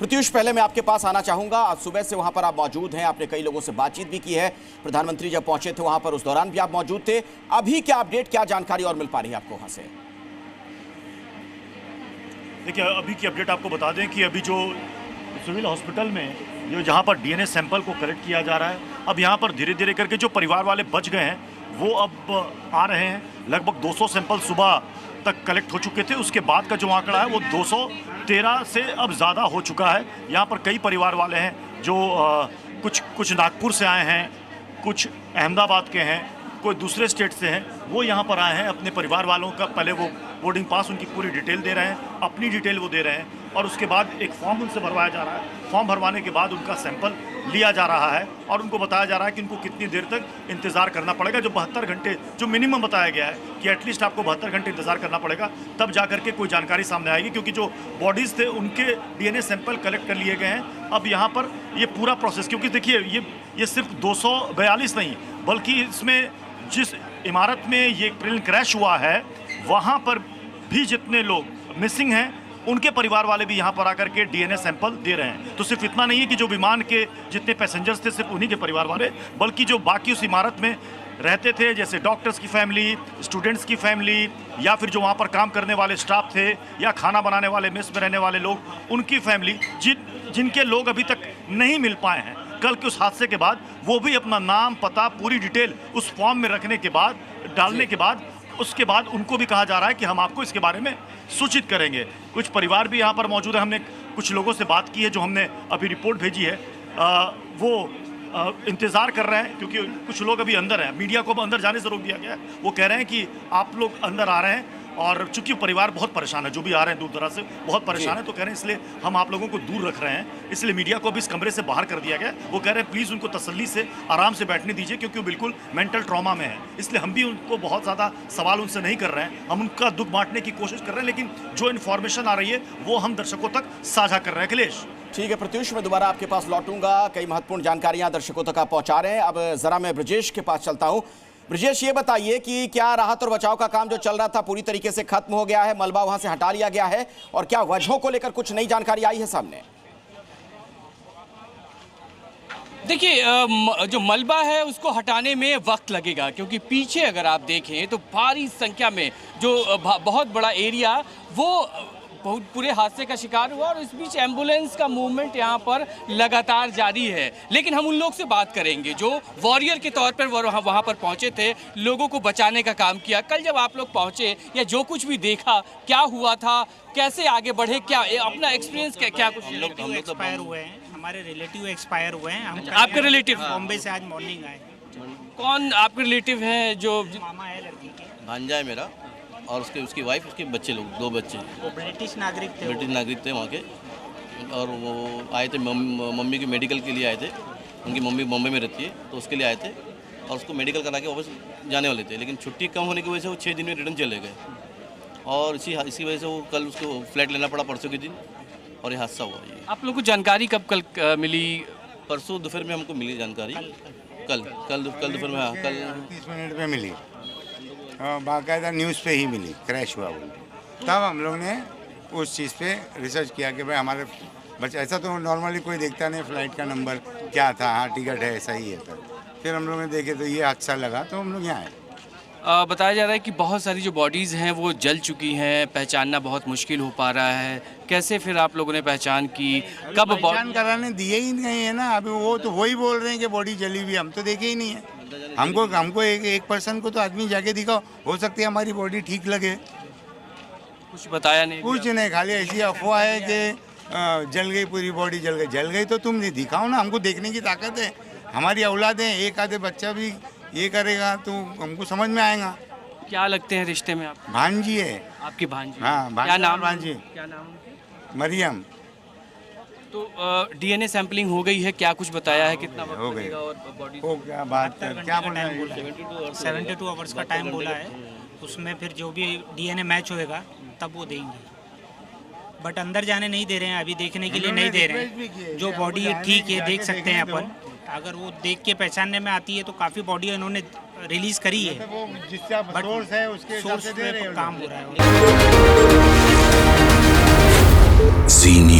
प्रत्युष, पहले मैं आपके पास आना चाहूंगा। आज सुबह से वहां पर आप मौजूद हैं, आपने कई लोगों से बातचीत भी की है। प्रधानमंत्री जब पहुंचे थे वहां पर, उस दौरान भी आप मौजूद थे। अभी क्या अपडेट, क्या जानकारी और मिल पा रही है आपको वहां से? देखिए, अभी की अपडेट आपको बता दें कि अभी जो सिविल हॉस्पिटल में जो जहाँ पर डीएनए सैंपल को कलेक्ट किया जा रहा है, अब यहाँ पर धीरे धीरे करके जो परिवार वाले बच गए हैं वो अब आ रहे हैं। लगभग 200 सैंपल सुबह तक कलेक्ट हो चुके थे। उसके बाद का जो आंकड़ा है वो 213 से अब ज़्यादा हो चुका है। यहाँ पर कई परिवार वाले हैं जो कुछ नागपुर से आए हैं, कुछ अहमदाबाद के हैं, कोई दूसरे स्टेट से हैं। वो यहाँ पर आए हैं अपने परिवार वालों का, पहले वो बोर्डिंग पास उनकी पूरी डिटेल दे रहे हैं, अपनी डिटेल वो दे रहे हैं, और उसके बाद एक फॉर्म उनसे भरवाया जा रहा है। फॉर्म भरवाने के बाद उनका सैंपल लिया जा रहा है और उनको बताया जा रहा है कि उनको कितनी देर तक इंतज़ार करना पड़ेगा। जो 72 घंटे जो मिनिमम बताया गया है कि एटलीस्ट आपको 72 घंटे इंतज़ार करना पड़ेगा, तब जा करके कोई जानकारी सामने आएगी। क्योंकि जो बॉडीज़ थे उनके डीएनए सैंपल कलेक्ट कर लिए गए हैं। अब यहाँ पर ये पूरा प्रोसेस, क्योंकि देखिए ये सिर्फ 242 नहीं, बल्कि इसमें जिस इमारत में ये प्लेन क्रैश हुआ है वहाँ पर भी जितने लोग मिसिंग हैं उनके परिवार वाले भी यहाँ पर आकर के डीएनए सैंपल दे रहे हैं। तो सिर्फ इतना नहीं है कि जो विमान के जितने पैसेंजर्स थे सिर्फ उन्हीं के परिवार वाले, बल्कि जो बाकी उस इमारत में रहते थे, जैसे डॉक्टर्स की फैमिली, स्टूडेंट्स की फैमिली, या फिर जो वहाँ पर काम करने वाले स्टाफ थे, या खाना बनाने वाले, मेस में रहने वाले लोग, उनकी फैमिली, जिनके लोग अभी तक नहीं मिल पाए हैं कल के उस हादसे के बाद, वो भी अपना नाम, पता, पूरी डिटेल उस फॉर्म में रखने के बाद, डालने के बाद, उसके बाद उनको भी कहा जा रहा है कि हम आपको इसके बारे में सूचित करेंगे। कुछ परिवार भी यहाँ पर मौजूद है। हमने कुछ लोगों से बात की है जो हमने अभी रिपोर्ट भेजी है। वो इंतज़ार कर रहे हैं, क्योंकि कुछ लोग अभी अंदर हैं। मीडिया को अंदर जाने से रोक दिया गया है। वो कह रहे हैं कि आप लोग अंदर आ रहे हैं, और चूंकि परिवार बहुत परेशान है, जो भी आ रहे हैं दूर दराज से बहुत परेशान है, तो कह रहे हैं इसलिए हम आप लोगों को दूर रख रहे हैं। इसलिए मीडिया को भी इस कमरे से बाहर कर दिया गया। वो कह रहे हैं प्लीज़ उनको तसल्ली से आराम से बैठने दीजिए, क्योंकि वो बिल्कुल मेंटल ट्रॉमा में है। इसलिए हम भी उनको बहुत ज़्यादा सवाल उनसे नहीं कर रहे हैं। हम उनका दुख बांटने की कोशिश कर रहे हैं, लेकिन जो इन्फॉर्मेशन आ रही है वो हम दर्शकों तक साझा कर रहे हैं। अखिलेश, ठीक है प्रत्युष, मैं दोबारा आपके पास लौटूंगा। कई महत्वपूर्ण जानकारियां दर्शकों तक आप पहुंचा रहे हैं। अब जरा मैं ब्रजेश के पास चलता हूं। ब्रजेश, ये बताइए कि क्या राहत और बचाव का काम जो चल रहा था पूरी तरीके से खत्म हो गया है? मलबा वहां से हटा लिया गया है, और क्या वजहों को लेकर कुछ नई जानकारी आई है सामने? देखिए, जो मलबा है उसको हटाने में वक्त लगेगा, क्योंकि पीछे अगर आप देखें तो भारी संख्या में जो बहुत बड़ा एरिया वो बहुत पूरे हादसे का शिकार हुआ, और इस बीच एम्बुलेंस का मूवमेंट यहाँ पर लगातार जारी है। लेकिन हम उन लोग से बात करेंगे जो वॉरियर के तौर पर वहाँ पर पहुँचे थे, लोगों को बचाने का काम किया। कल जब आप लोग पहुँचे या जो कुछ भी देखा, क्या हुआ था, कैसे आगे बढ़े, क्या अपना एक्सपीरियंस क्या कुछ? हम लोग एक्सपायर हुए हैं, हमारे रिलेटिव एक्सपायर हुए हैं। हम आपके रिलेटिव बॉम्बे से आज मॉर्निंग आए। कौन आपके रिलेटिव हैं? जो मामा है लड़की के, भांजा है मेरा, और उसकी वाइफ, उसके बच्चे लोग, 2 बच्चे। वो ब्रिटिश नागरिक थे। ब्रिटिश नागरिक थे वहाँ के, और वो आए थे मम्मी के मेडिकल के लिए आए थे। उनकी मम्मी बॉम्बे में रहती है, तो उसके लिए आए थे, और उसको मेडिकल करा के वापस जाने वाले थे। लेकिन छुट्टी कम होने की वजह से वो 6 दिन में रिटर्न चले गए, और इसी वजह से वो कल उसको फ्लाइट लेना पड़ा परसों के दिन, और ये हादसा हुआ। ये आप लोग को जानकारी कल मिली? परसों दोपहर में हमको मिली जानकारी। कल दोपहर में, हाँ, कल 30 मिनट में मिली, बाकायदा न्यूज़ पे ही मिली क्रैश हुआ बोल। तब हम लोग ने उस चीज़ पे रिसर्च किया कि भाई हमारे बच्चे, ऐसा तो नॉर्मली कोई देखता नहीं फ्लाइट का नंबर क्या था, हाँ टिकट है, ऐसा ही है। तब फिर हम लोग ने देखे तो ये अच्छा लगा, तो हम लोग यहाँ आए। बताया जा रहा है कि बहुत सारी जो बॉडीज़ हैं वो जल चुकी हैं, पहचानना बहुत मुश्किल हो पा रहा है। कैसे फिर आप लोगों ने पहचान की? कब पहचान कराने दिए ही नहीं है ना अभी। वो तो वही बोल रहे हैं कि बॉडी जली हुई, हम तो देखे ही नहीं है। हमको एक पर्सन को तो आदमी जाके दिखाओ, हो सकती है हमारी बॉडी ठीक लगे। कुछ बताया नहीं? कुछ नहीं, खाली ऐसी अफवाह है कि जल गई, पूरी बॉडी जल गई। तो तुम नहीं दिखाओ ना, हमको देखने की ताकत है। हमारी औलाद है, एक आधे बच्चा भी ये करेगा तो हमको समझ में आएगा। क्या लगते हैं रिश्ते में आप? भांजी है आपकी भांजी? हाँ, क्या नाम? भांजी, क्या नाम उनके? मरियम। तो डीएनए सैंपलिंग हो गई है, क्या कुछ बताया है? कितना वक्त हो गई। लगेगा और बॉडी? वो क्या बात कर, क्या बोल रहे हैं? 72 आवर्स का टाइम बोला है। उसमें फिर जो भी डीएनए मैच होएगा तब वो देंगे, बट अंदर जाने नहीं दे रहे हैं अभी, देखने के लिए नहीं दे रहे हैं। जो बॉडी ठीक है देख सकते हैं अपन, अगर वो देख के पहचानने में आती है तो काफ़ी बॉडी इन्होंने रिलीज करी है, वो जिससे आप सोर्स है उसके हिसाब सोर्स से दे रहे पे हो। काम हो रहा है। Zini